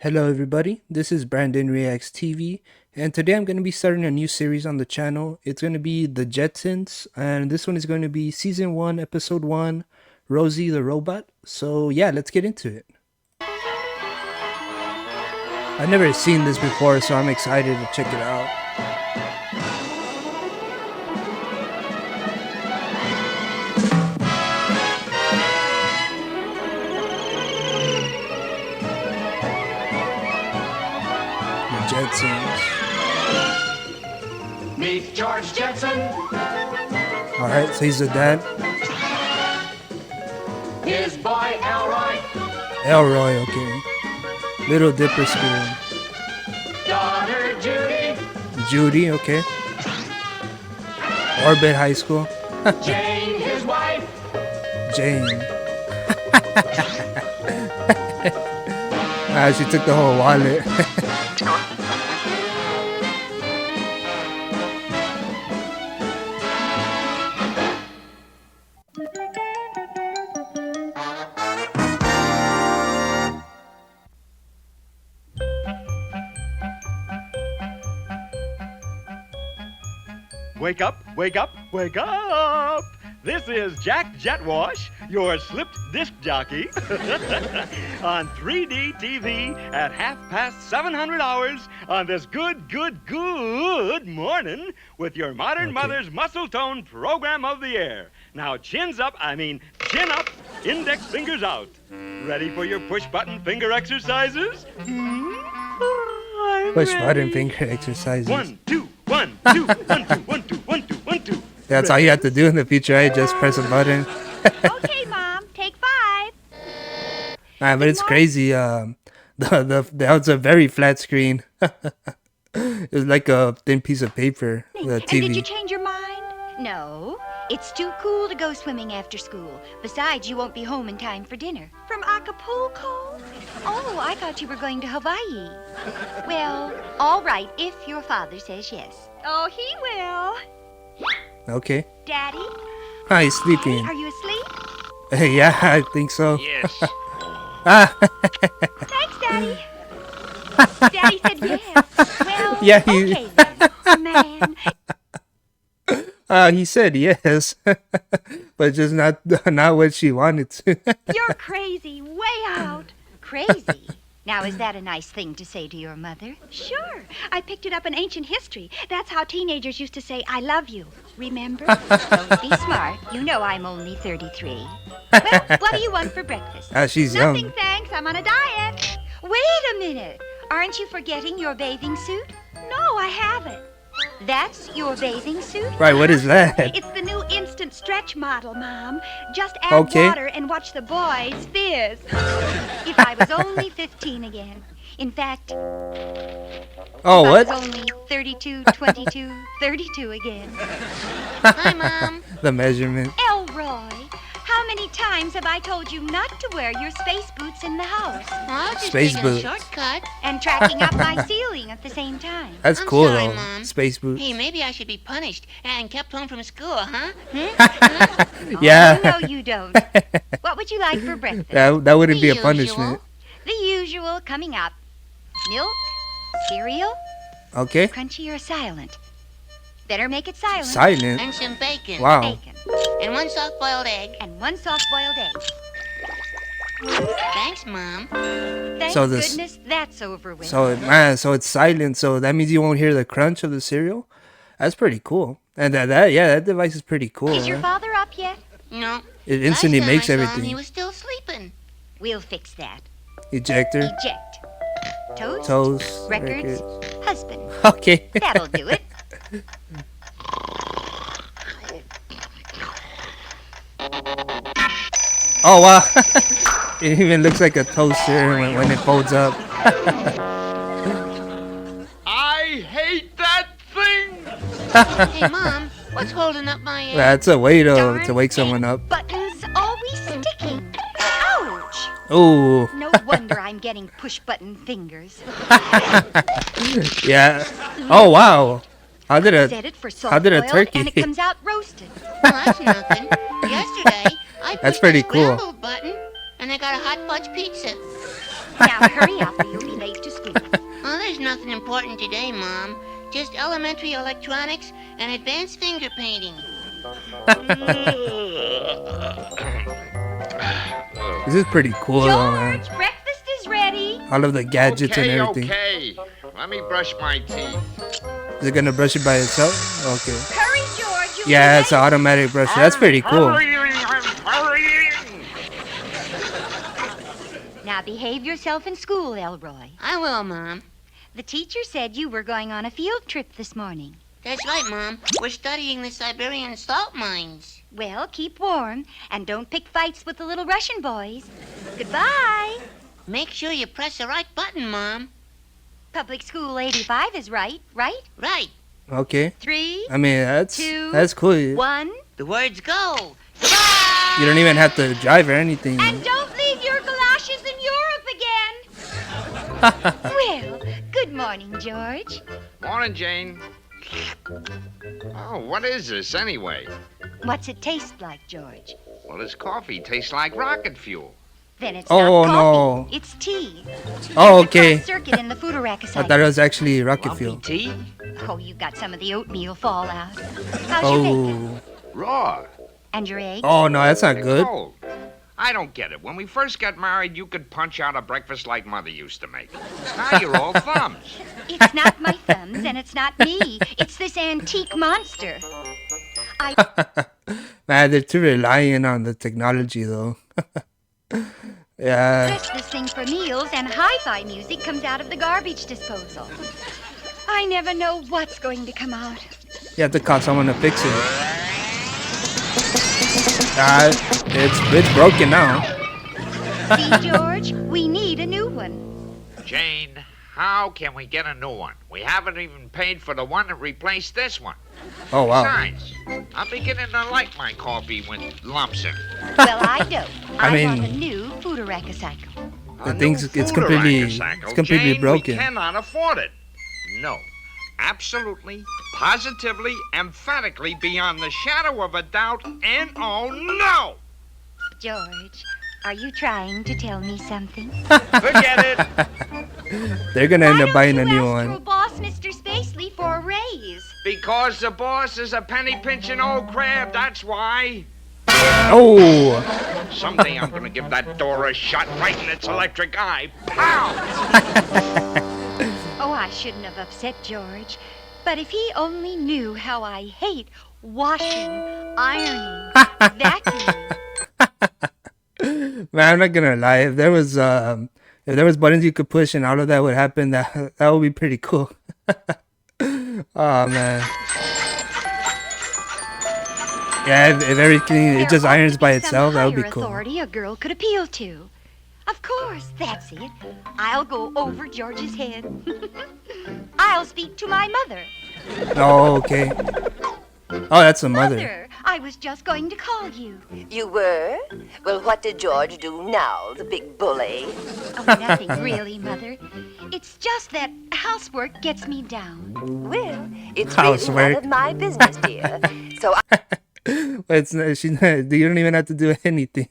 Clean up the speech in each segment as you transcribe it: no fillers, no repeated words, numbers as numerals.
Hello everybody, this is Brandon Reacts TV, and today I'm going to be starting a new series on the channel. It's going to be the Jetsons, and this one is going to be Season 1, Episode 1, Rosey the Robot. So yeah, let's get into it. I've never seen this before, so I'm excited to check it out. Jetsons. Meet George Jetson. Alright, so he's the dad. His boy Elroy. Elroy, okay. Little Dipper School. Daughter Judy. Judy, okay. Orbit High School. Jane, his wife. Jane. She took the whole wallet. Wake up, wake up, wake up! This is Jack Jetwash, your slipped disc jockey, on 3D TV at 700 hours on this good morning with your modern mother's muscle tone program of the air. Now chin up, index fingers out. Ready for your push button finger exercises? Push button finger exercises. 1, 2, 1, 2, 1, 2, 1, 2, 1, 2, 1, 2. That's all you have to do in the future, right? Just press a button. Okay, Mom, take 5. But it's crazy. That was a very flat screen. It was like a thin piece of paper. The And TV. did you change your mind? No, it's too cool to go swimming after school. Besides, you won't be home in time for dinner. From Acapulco? Oh, I thought you were going to Hawaii. Well, all right, if your father says yes. Oh, he will. Okay. Daddy? Ah, he's sleeping. Are you asleep? Yeah, I think so. Yes. Thanks, Daddy. Daddy said yes. Well, Yeah, okay then. Man, He said yes, but just not what she wanted to. you're crazy, way out. Crazy? Now, is that a nice thing to say to your mother? Sure. I picked it up in ancient history. That's how teenagers used to say, I love you. Remember? Don't be smart. You know I'm only 33. Well, what do you want for breakfast? She's Nothing, young. thanks. I'm on a diet. Wait a minute. Aren't you forgetting your bathing suit? No, I haven't. That's your bathing suit? Right, what is that? It's the new instant stretch model, Mom. Just add Okay. water and watch the boys fizz. If I was only 15 again. In fact, Oh, I what? was only 32, 22, 32 again. Hi, Mom. The measurement. Elroy, how many times have I told you not to wear your space boots in the house? I was just Space taking boots. a shortcut. And tracking up my ceiling at the same time. That's I'm cool sorry, though. Mom. Space boots. Hey, maybe I should be punished and kept home from school, huh? Yeah. Oh, no, you don't. What would you like for breakfast? That wouldn't be a The punishment. The usual coming up. Milk, cereal, Okay. crunchy or silent. Better make it silent. Silent. And some bacon. Wow. Bacon. And one soft-boiled egg. And one soft-boiled egg. Thanks, Mom. Thank So this- goodness that's over with. So so it's silent. So that means you won't hear the crunch of the cereal. That's pretty cool. And that device is pretty cool. Is your Huh? father up yet? No. It instantly Last time makes I saw him, everything. he was still sleeping. We'll fix that. Ejector. Eject. Toast. Toast. Records. Husband. Okay. That'll do it. Oh wow. It even looks like a toaster when it folds up. I hate that thing! Hey, Mom, what's holding up my egg? That's a way to Darn wake someone up. Buttons always sticking. Ouch! Oh. No wonder I'm getting push-button fingers. Yeah. Oh wow. How did Set it for how did a soft-boiled turkey- and it comes out roasted. Well, that's nothing. Yesterday, I That's pushed pretty the cool. scrambled button, and I got a hot fudge pizza. Now hurry up or you'll be late to important today, Mom. Just elementary electronics and advanced finger painting. This is pretty cool, though, man. George, breakfast is ready. All of the gadgets and everything. Okay. Let me brush my teeth. Is it gonna brush it by itself? Okay. Hurry, George. You'll Yeah, be it's an late. automatic brush. That's pretty cool. Hurrying. Now behave yourself in school, Elroy. I will, Mom. The teacher said you were going on a field trip this morning. That's right, Mom. We're studying the Siberian salt mines. Well, keep warm and don't pick fights with the little Russian boys. Goodbye. Make sure you press the right button, Mom. Public School 85 is right? Right. Okay. 3, I mean, Two, that's cool. You 1. The words go. don't even have to drive or anything. And don't leave your galoshes in Europe again. Well, good morning, George. Morning, Jane. Oh, what is this anyway? What's it taste like, George? Well, this coffee tastes like rocket fuel. Then it's Oh, not coffee. no. It's tea. Oh, It's a okay. closed circuit in the I Futuristic. thought it was actually rocket fuel. Tea? Oh, you got some of the oatmeal fallout. How's your bacon? Oh. Raw. And your eggs? Oh, no, that's not They're good. cold. I don't get it. When we first got married, you could punch out a breakfast like Mother used to make. Now you're all thumbs. It's not my thumbs, and it's not me. It's this antique monster. Man, they're too reliant on the technology, though. Yeah. Press this thing for meals, and hi-fi music comes out of the garbage disposal. I never know what's going to come out. You have to call someone to fix it. It's broken now. See, George, we need a new one. Jane, how can we get a new one? We haven't even paid for the one that replaced this one. Oh, wow. Besides, I'm beginning to like my coffee with lumps in it. Well, I don't. I mean- want a new Futuristic cycle. The A thing's- new it's completely- Futuristic, it's completely Jane, broken. We cannot afford it. No. Absolutely, positively, emphatically, beyond the shadow of a doubt, and oh no! George, are you trying to tell me something? Forget it. They're gonna end Why up buying a don't new you ask your one. boss, Mr. Spacely, for a raise? Because the boss is a penny-pinching old crab, that's why. Oh! Someday I'm gonna give that door a shot right in its electric eye. Pow! Oh, I shouldn't have upset George. But if he only knew how I hate washing, ironing, vacuuming. Man, I'm not gonna lie. If there was buttons you could push and all of that would happen, that would be pretty cool. Oh man. Yeah, if everything it just There ought irons to by be some itself, that would be higher cool. authority a girl could appeal to. Of course, that's it. I'll go over George's head. I'll speak to my mother. Oh, okay. Oh, that's a mother. Mother, I was just going to call you. You were? Well, what did George do now, the big bully? Oh, nothing really, Mother. It's just that housework gets me down. Well, it's really Housework. none of my business, dear. So It's not, you don't even have to do anything.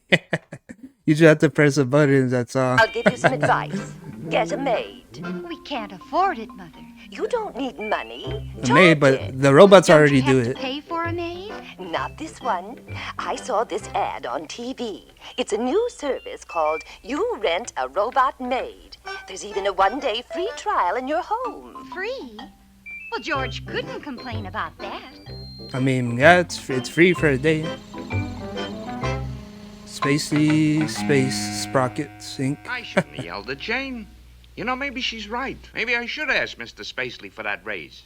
You just have to press the buttons. That's all. I'll give you some advice. Get a maid. We can't afford it, Mother. You don't need money. A maid, Charge but it. the robots Don't already you have do to it. pay for a maid? Not this one. I saw this ad on TV. It's a new service called You Rent a Robot Maid. There's even a one-day free trial in your home. Free? Well, George couldn't complain about that. I mean, yeah, it's free for a day. Spacey, Space, Sprockets, Inc. I shouldn't have yelled at Jane. You know, maybe she's right. Maybe I should ask Mr. Spacely for that raise.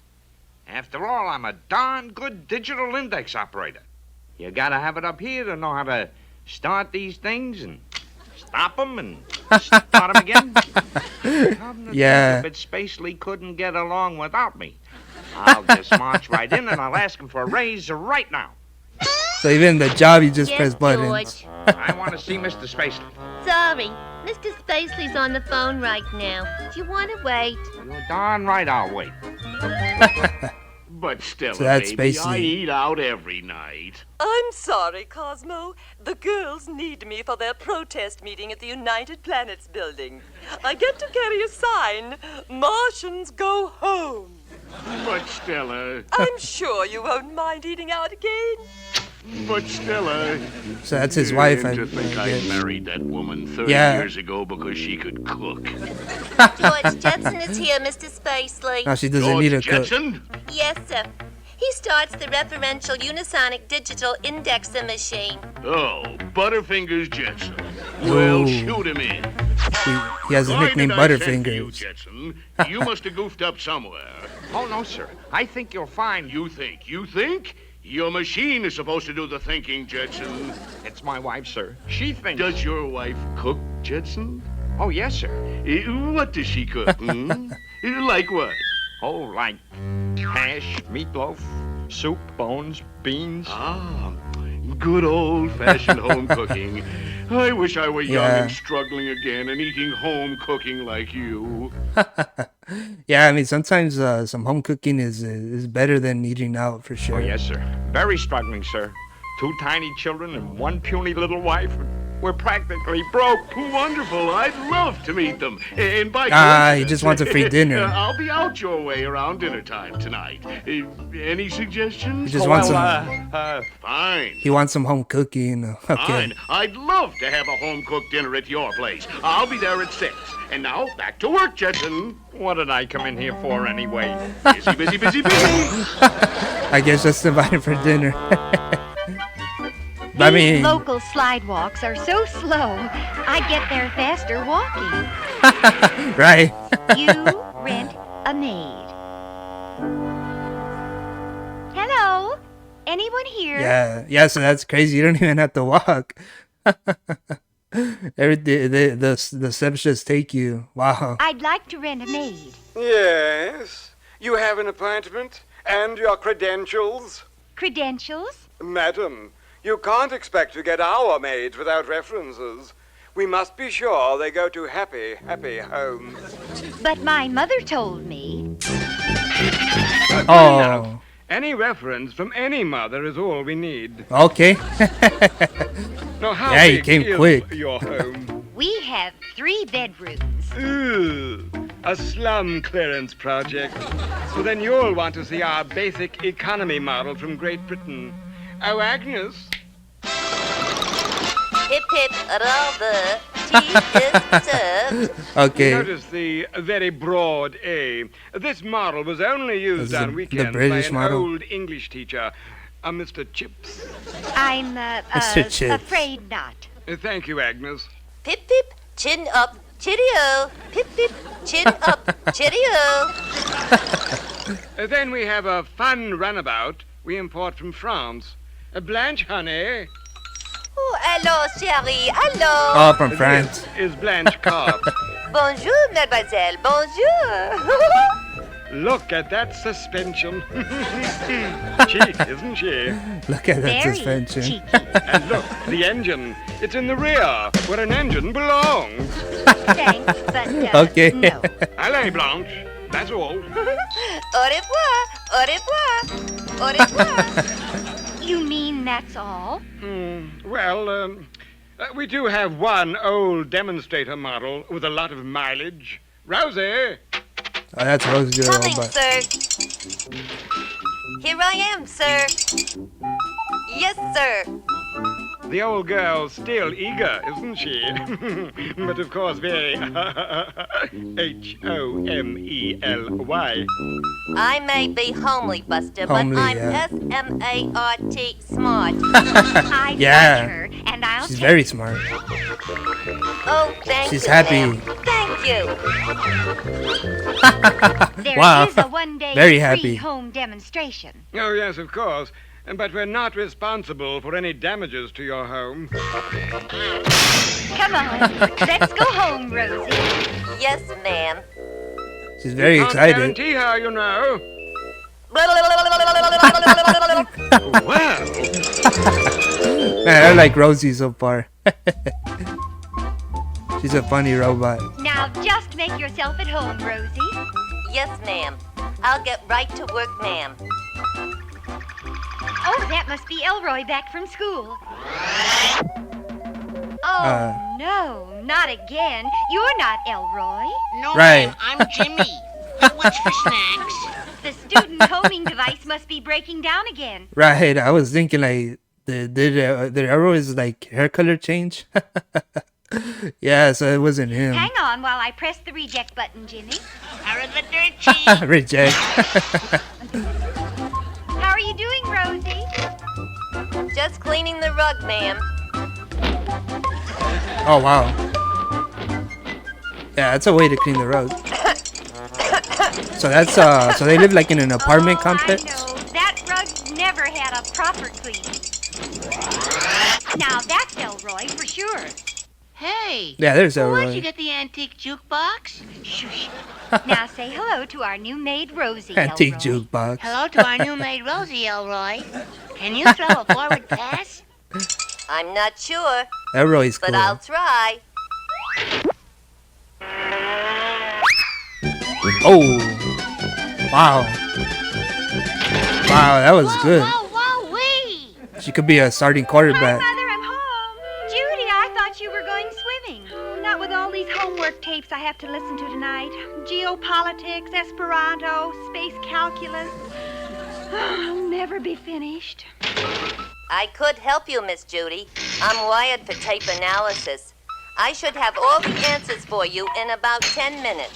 After all, I'm a darn good digital index operator. You gotta have it up here to know how to start these things and stop them and start them again. Yeah. But Spacely couldn't get along without me. I'll just march right in and I'll ask him for a raise right now. So even the job, you just Yes, press buttons. George. I want to see Mr. Spacely. Sorry, Mr. Spacely's on the phone right now. Do you want to wait? You're darn right I'll wait. But still, So that's baby, I basically- eat out every night. I'm sorry, Cosmo. The girls need me for their protest meeting at the United Planets building. I get to carry a sign, Martians go home. But Stella, I'm sure you won't mind eating out again. but Stella. So that's his wife, I To think I guess. married that woman 30 Yeah. years ago because she could cook. George Jetson is here, Mr. Spacely. Now she doesn't George need a cook. Jetson? Yes, sir. He starts the referential unisonic digital indexer machine. Oh, Butterfingers Jetson. Well, Ooh. shoot him in. He has a Why nickname, did I send for you, Butterfingers. Jetson? You must have goofed up somewhere. Oh, no, sir. I think you'll find You think? You think? Your machine is supposed to do the thinking, Jetson. it's my wife, sir. She thinks. Does your wife cook, Jetson? Oh, yes, sir. What does she cook? Like what? Oh, like hash, meatloaf, soup, bones, beans. Ah, good old-fashioned home cooking. I wish I were young Yeah. and struggling again and eating home cooking like you. Yeah, I mean sometimes some home cooking is better than eating out for Oh, sure. yes, sir. Very struggling, sir. 2 tiny children and 1 puny little wife. We're practically broke. Wonderful. I'd love to meet them. And by He just wants a free dinner. I'll be out your way around dinner time tonight. Any suggestions? He just wants some. Fine. He wants some home cooking. Okay. Fine. I'd love to have a home-cooked dinner at your place. I'll be there at 6. And now, back to work, Jetson. What did I come in here for anyway? Busy, busy, busy, busy. I guess just invited for dinner. I These mean, local slide walks are so slow. I get there faster walking. right? You rent a maid. Hello? Anyone here? Yeah. So that's crazy. You don't even have to walk. Everything, the steps just take you. Wow. I'd like to rent a maid. Yes. You have an appointment and your credentials? Credentials? Madam, you can't expect to get our maids without references. We must be sure they go to happy, happy homes. But my mother told me. Oh. Any reference from any mother is all we need. Okay. Now, how Yeah, he big came is quick. your home? We have 3 bedrooms. Ooh, a slum clearance project. So then you'll want to see our basic economy model from Great Britain. Oh, Agnes. Hip hip, rather. Tea is served. Okay. Notice the very broad A. This model was only used This is on the weekends by British an model. old English teacher, a Mr. Chips. I'm Mr. Chips. afraid not. Thank you, Agnes. Pip pip, chin up, cheerio. Pip pip, chin up, cheerio. Then we have a fun runabout we import from France. Blanche, honey. Oh, hello, chérie, hello. Oh, from France. This is Blanche Cobb. Bonjour, mademoiselle, bonjour. Look at that suspension. Cheek, isn't she? Look at that Very suspension. cheeky. And look, the engine. It's in the rear, where an engine belongs. Thanks, but Okay. no. Allez, Blanche. That's all. Au revoir, au revoir, au revoir. You mean that's all? Well, we do have one old demonstrator model with a lot of mileage. Rosie! Oh, that's Rosey the Coming, Robot. sir. Here I am, sir. Yes, sir. The old girl's still eager, isn't she? But of course, very Homely. I may be homely, Buster, Homely, but I'm yeah. S-M-A-R-T smart. I Yeah. like her, and I'll She's take very smart. Oh, thank She's you, happy. ma'am. Thank you. There Wow. is a one-day Very free happy. home demonstration. Oh, yes, of course. But we're not responsible for any damages to your home. Come on, let's go home, Rosie. Yes, ma'am. She's very Can't excited. guarantee her, you know. Well, Man, I like Rosie so far. She's a funny robot. Now just make yourself at home, Rosie. Yes, ma'am. I'll get right to work, ma'am. Oh, that must be Elroy back from school. Oh, no, not again. You're not Elroy. No, Right. ma'am, I'm Jimmy. What's for snacks? The student homing device must be breaking down again. Right. I was thinking like, did Elroy's like hair color change? Yeah, so it wasn't him. Hang on while I press the reject button, Jimmy. Out of the dirt cheap. Reject. How are you doing, Rosie? Just cleaning the rug, ma'am. Oh wow. Yeah, that's a way to clean the rug. So that's so they live like in an apartment complex. I know. That rug never had a proper cleaning. Now that's Elroy for sure. Hey. Yeah, there's Why'd Elroy. you get the antique jukebox? Shush. Now say hello to our new maid, Rosie. Antique Elroy. jukebox. Hello to our new maid, Rosie, Elroy. Can you throw a forward pass? I'm not sure, Elroy's cool. but I'll try. Oh. Wow. Wow, that was good. Whoa, wee! She could be a starting Hi, quarterback. Mother, I'm home. Judy, I thought you were going swimming. Not with all these homework tapes I have to listen to tonight. Geopolitics, Esperanto, space calculus. I'll never be finished. I could help you, Miss Judy. I'm wired for tape analysis. I should have all the answers for you in about 10 minutes.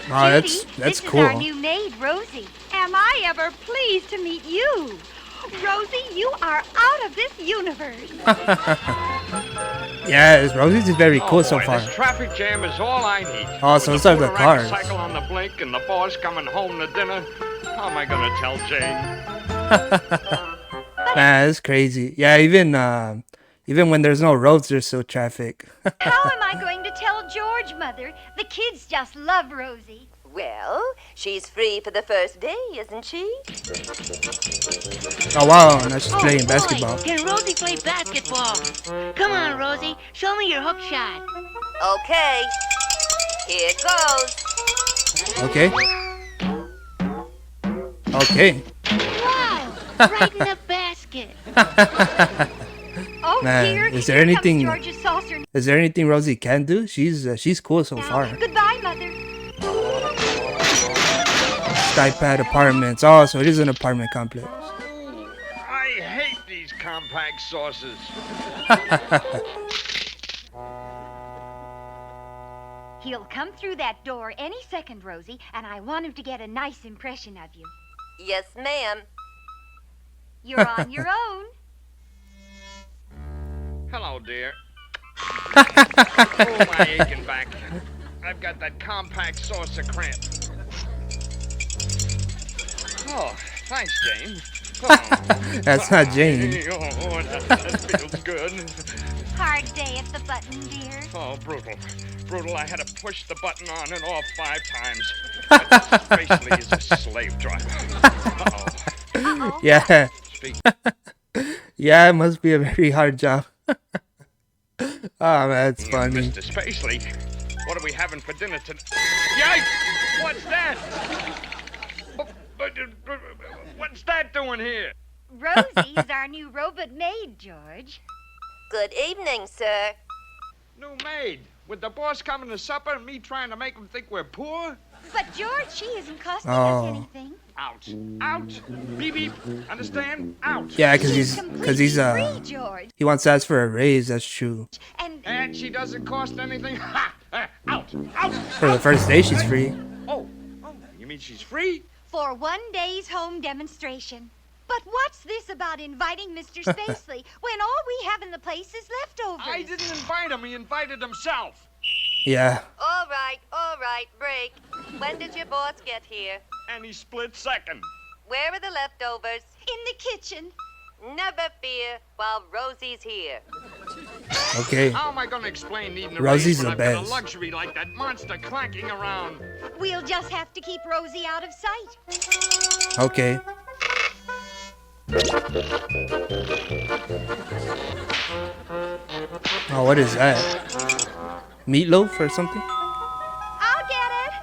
Wow, Judy, that's this cool. is our new maid, Rosie. Am I ever pleased to meet you? Rosie, you are out of this universe. Yes, Rosie's is very cool Oh, so boy, far. This traffic jam is all I need. Oh, so With it's like the motorcycle cars. Cycle on the blink and the boss coming home to dinner. How am I gonna tell Jane? Man, it's crazy. Yeah, even when there's no roads, there's still traffic. How am I going to tell George, Mother? The kids just love Rosie. Well, she's free for the first day, isn't she? Oh wow, now she's Oh, playing boy, basketball. Can Rosie play basketball? Come on, Rosie. Show me your hook shot. Okay. Here goes. Okay. Okay. Wow! Right in the basket. Oh, Man, dear. is there Here comes anything- George's saucer. Is there anything Rosie can do? She's cool so far. Goodbye, Mother. Skypad Apartments. Oh, so it is an apartment complex. I hate these compact saucers. He'll come through that door any second, Rosie, and I want him to get a nice impression of you. Yes, ma'am. You're on your own. Hello, dear. Oh, my aching back. I've got that compact saucer cramp. Oh, thanks, Jane. Oh, That's not Jane. Oh, that feels good. Hard day at the button, dear. Oh, brutal. Brutal. I had to push the button on and off 5 times. That basically is a slave driver. Uh-oh. Uh-oh. Yeah. Speak. Yeah, it must be a very hard job. Oh man, that's funny. Mr. Spacely, what are we having for dinner tonight? Yikes! What's that? What's that doing here? Rosie is our new robot maid, George. Good evening, sir. New maid. With the boss coming to supper and me trying to make him think we're poor? But, George, she isn't costing Oh. us anything. Out. Out. Beep beep. Understand? Out. Yeah, cause Completely he's free, George. he wants to ask for a raise. That's true. And she doesn't cost anything? Ha! Out. Out. For the first day, she's free. Oh, you mean she's free? For one day's home demonstration. But what's this about inviting Mr. Spacely when all we have in the place is leftovers? I didn't invite him. He invited himself. Yeah. All right, break. When did your boss get here? And he split second. Where are the leftovers? In the kitchen. Never fear while Rosie's here. Okay. How am I going to explain needing a Rosie's raise when the I've got best. a luxury like that monster clanking around? We'll just have to keep Rosie out of sight. Okay. Oh, what is that? Meatloaf or something? I'll get it.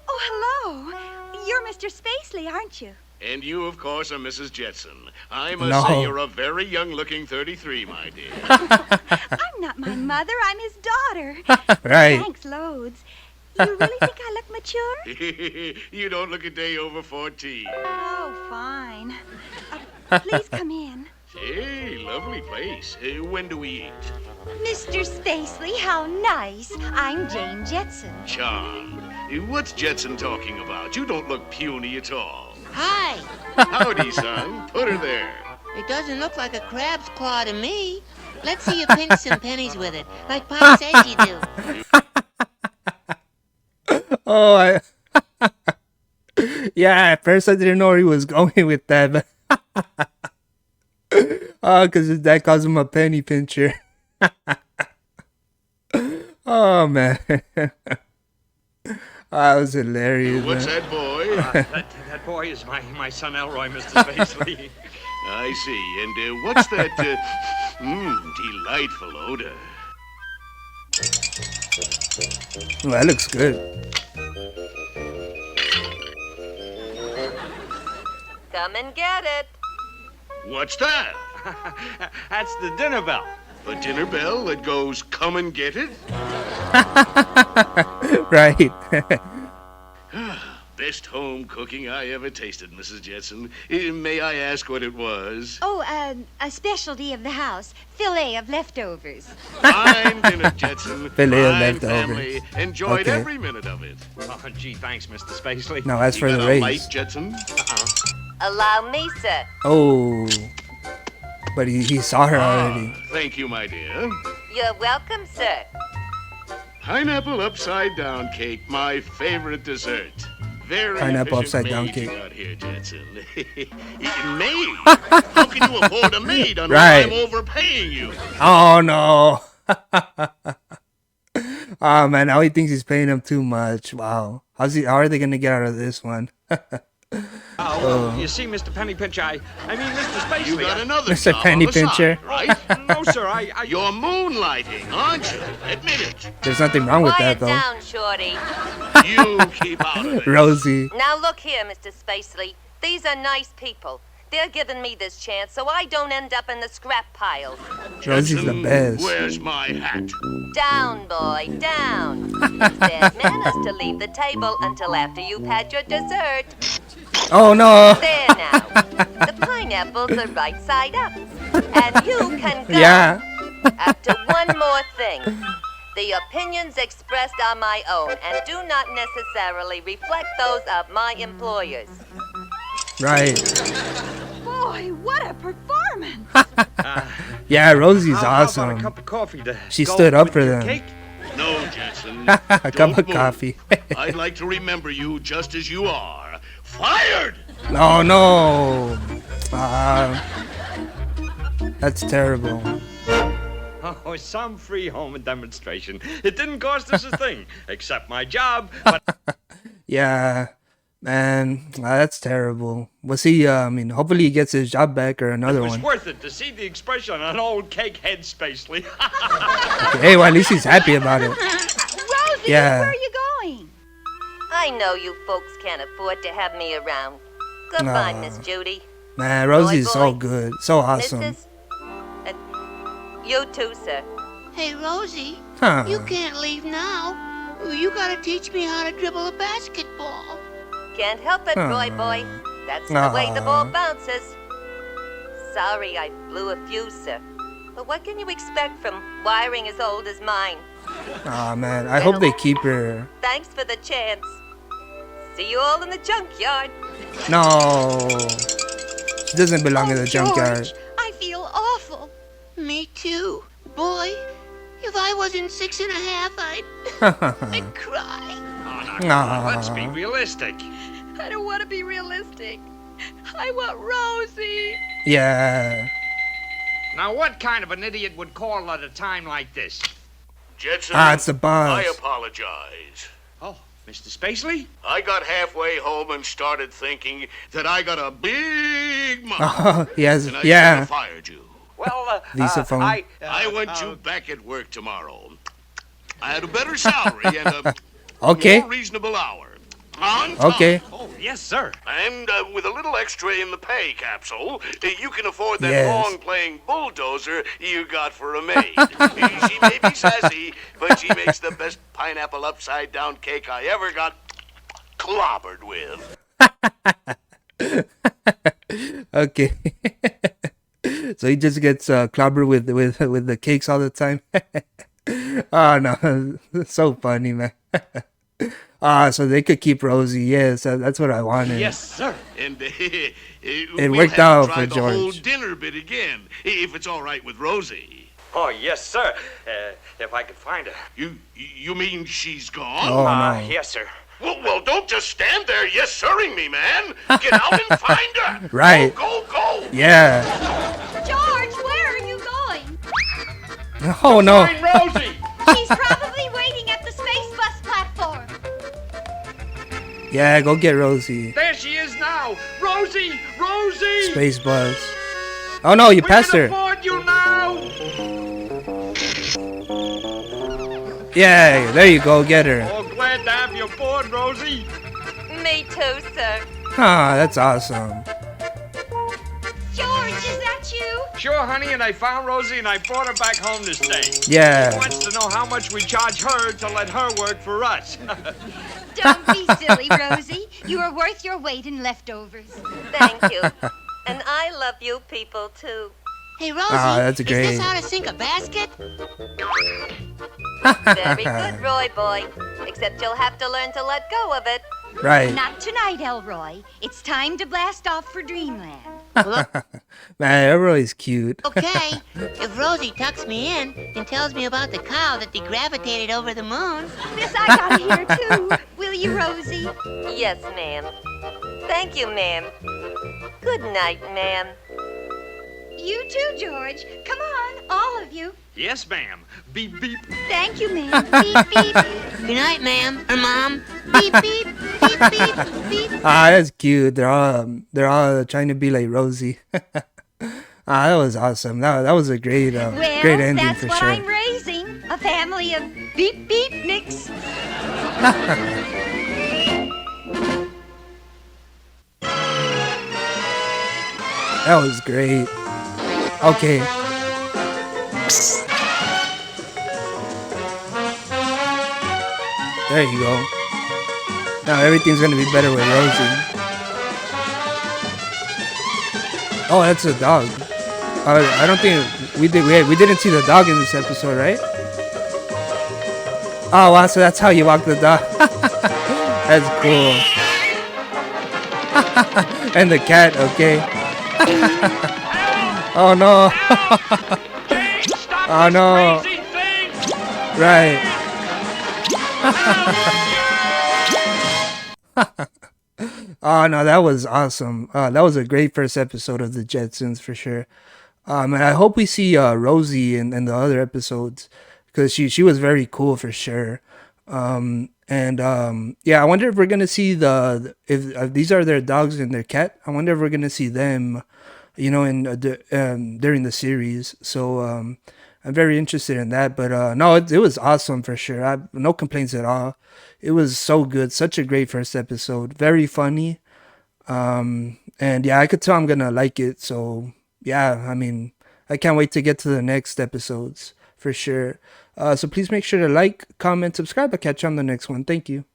Oh, hello. You're Mr. Spacely, aren't you? And you, of course, are Mrs. Jetson. I must No. say you're a very young-looking 33, my dear. I'm not my mother. I'm his daughter. Right. Thanks loads. You really think I look mature? You don't look a day over 14. Oh, fine. Please come in. Hey, lovely place. When do we eat? Mr. Spacely, how nice. I'm Jane Jetson. Charmed. What's Jetson talking about? You don't look puny at all. Hi. Howdy, son. Put her there. It doesn't look like a crab's claw to me. Let's see you pinch some pennies with it, like Pop said you do. Oh, yeah. At first, I didn't know where he was going with that, but oh, because his dad calls him a penny pincher. Oh man, that was hilarious. What's man. that boy? That boy is my son Elroy, Mr. Spacely. I see. And what's that delightful odor? Oh, that looks good. Come and get it. What's that? That's the dinner bell. A dinner bell that goes, come and get it? Right. Best home cooking I ever tasted, Mrs. Jetson. May I ask what it was? Oh, a specialty of the house. Filet of leftovers. Fine dinner, Jetson. Filet of Fine leftovers. family. Enjoyed Okay. every minute of it. Oh, gee, thanks, Mr. Spacely. Now, as You for got the a raise. light, Jetson? Allow me, sir. Oh, but he saw her already. Thank you, my dear. You're welcome, sir. Pineapple upside down cake, my favorite dessert. Very Pineapple efficient upside down maid you cake. got here, Jetson. Maid? How can you afford a maid unless Right. I'm overpaying you? Oh no. Oh man, now he thinks he's paying him too much. Wow. How are they gonna get out of this one? Oh, well, you see, Mr. Penny Pincher, I mean, Mr. Spacely. You got I- another Mr. job Penny on the side, Pincher. right? No, sir, I... You're moonlighting, aren't you? Admit it. There's nothing wrong with Quiet that though. down, Shorty. You keep out of it. Rosie. Now look here, Mr. Spacely. These are nice people. They're giving me this chance so I don't end up in the scrap piles. Rosie's the best. Where's my hat? Down, boy, down. It's bad manners to leave the table until after you've had your dessert. Oh no. There now. The pineapples are right side up. And you can go. Yeah. After one more thing. The opinions expressed are my own and do not necessarily reflect those of my employers. Right. Boy, what a performance. Yeah, Rosie's How about a awesome. cup of coffee to She go stood up with for your them. Cake? No, Jetson. A cup Don't of move. coffee. I'd like to remember you just as you are. Fired! No, no. That's terrible. Oh, some free home demonstration. It didn't cost us a thing, except my job, but... Yeah, man, that's terrible. We'll see. I mean, hopefully he gets his job back or another It was one. worth it to see the expression on old cake head Spacely. Hey, well, at least he's happy about it. Rosie, Yeah. where are you going? I know you folks can't afford to have me around. Goodbye, Aw. Miss Judy. Man, Rosie's Boy, so boy. good, so awesome. Mrs. You too, sir. Hey, Rosie, Huh. you can't leave now. You gotta teach me how to dribble a basketball. Can't help it, Roy boy. That's the way the ball bounces. Sorry I blew a fuse, sir. But what can you expect from wiring as old as mine? Aw, man, I hope they keep her. Thanks for the chance. See you all in the junkyard. No. She doesn't belong in the junkyard. George, I feel awful. Me too. Boy, if I wasn't 6 1/2, I'd cry. Oh, now, let's be realistic. I don't want to be realistic. I want Rosie. Yeah. Now, what kind of an idiot would call at a time like this? Jetson, It's the boss. I apologize. Oh, Mr. Spacely? I got halfway home and started thinking that I got a big mouth. Oh, he has, and I yeah. should have fired you. Well, Visa phone. I want you back at work tomorrow. I had a better salary and a Okay. more reasonable hour. On time. Okay. Oh, Yes, sir. And with a little extra in the pay capsule, you can afford that Yes. long-playing bulldozer you got for a maid. She may be sassy, but she makes the best pineapple upside-down cake I ever got clobbered with. Okay. So he just gets clobbered with the cakes all the time. Oh no, so funny, man. So they could keep Rosie. Yes, that's what I wanted. Yes, sir. And It worked out for the whole George. dinner bit again, if it's all right with Rosie. Oh, yes, sir. If I could find her. You mean she's gone? Oh no. Yes, sir. Well, don't just stand there yes sirring me, man. Get out and find her. Right. Go. Yeah. George, where are you going? Oh no. Find Rosie. She's probably waiting at the space bus platform. Yeah, go get Rosie. There she is now. Rosie. Space bus. Oh no, you passed We her. can afford you now. Yeah, there you go. Get her. Oh, glad to have you aboard, Rosie. Me too, sir. Ah, that's awesome. George, is that you? Sure, honey, and I found Rosie and I brought her back home to stay. Yeah. She wants to know how much we charge her to let her work for us. Don't be silly, Rosie. You are worth your weight in leftovers. Thank you. And I love you people too. Hey, Rosie, that's is great. this how to sink a basket? Very good, Roy boy. Except you'll have to learn to let go of it. Right. Not tonight, Elroy. It's time to blast off for Dreamland. Man, everybody's cute. Okay, if Rosie tucks me in and tells me about the cow that degravitated over the moon. This I gotta hear too. Will you, Rosie? Yes, ma'am. Thank you, ma'am. Good night, ma'am. You too, George. Come on, all of you. Yes, ma'am. Beep, beep. Thank you, ma'am. Beep, beep. Good night, ma'am, or mom. Beep, beep, beep, beep, beep. Ah, that's cute. They're all trying to be like Rosie. That was awesome. That was a great Well, great ending that's for what sure. I'm raising. A family of beep, beep nicks. That was great. Okay. There you go. Now everything's gonna be better with Rosie. Oh, that's a dog. I don't think we didn't see the dog in this episode, right? Oh wow, so that's how you walk the dog. That's cool. And the cat, okay. Oh no. Oh no. Right. Oh no, that was awesome. That was a great first episode of the Jetsons for sure. And I hope we see Rosie in the other episodes because she was very cool for sure. Yeah, I wonder if we're gonna see if these are their dogs and their cat. I wonder if we're gonna see them, in during the series. So I'm very interested in that. But no, it was awesome for sure. I have no complaints at all. It was so good, such a great first episode, very funny. And yeah, I could tell I'm gonna like it. So yeah, I mean, I can't wait to get to the next episodes for sure. So please make sure to like, comment, subscribe. I'll catch you on the next one. Thank you.